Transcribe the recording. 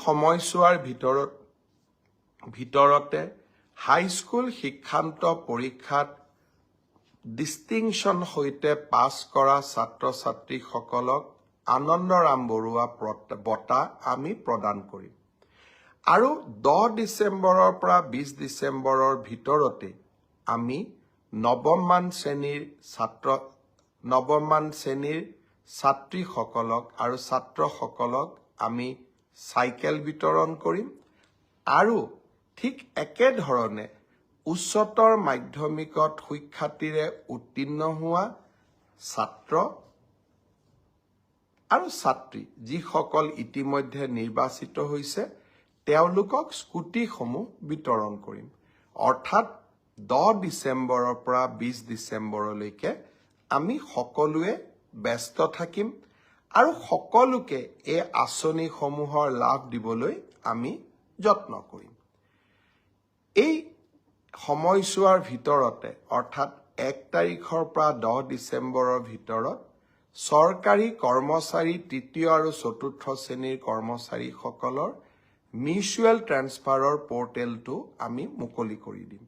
সময়ছোৱাৰ ভিতৰতে হাইস্কুল শিক্ষান্ত পৰীক্ষাত ডিষ্টিংশ্যন সৈতে পাছ কৰা ছাত্ৰ-ছাত্ৰীসকলক আনন্দৰাম বৰুৱা বঁটা আমি প্ৰদান কৰিম। আৰু 10 ডিচেম্বৰৰ পৰা 20 ডিচেম্বৰৰ ভিতৰতে আমি নৱমমান শ্ৰেণীৰ ছাত্ৰীসকলক আৰু ছাত্ৰসকলক আমি চাইকেল বিতৰণ কৰিম। আৰু ঠিক একেধৰণে উচ্চতৰ মাধ্যমিকত সুখ্যাতিৰে উত্তীৰ্ণ হোৱা ছাত্ৰ আৰু ছাত্ৰী যিসকল ইতিমধ্যে নিৰ্বাচিত হৈছে তেওঁলোকক স্কুটিসমূহ বিতৰণ কৰিম। অৰ্থাৎ 10 ডিচেম্বৰৰ পৰা 20 ডিচেম্বৰলৈকে আমি সকলোৱে ব্যস্ত থাকিম আৰু সকলোকে এই আঁচনিসমূহৰ লাভ দিবলৈ আমি যত্ন কৰিম। এই সময়ছোৱাৰ ভিতৰতে অৰ্থাৎ 1 তাৰিখৰ পৰা 10 ডিচেম্বৰৰ ভিতৰত চৰকাৰী কৰ্মচাৰী 3য় আৰু 4ৰ্থ শ্ৰেণীৰ কৰ্মচাৰীসকলৰ মিউচুৱেল ট্ৰেন্সফাৰৰ পৰ্টেলটো আমি মুকলি কৰি দিম।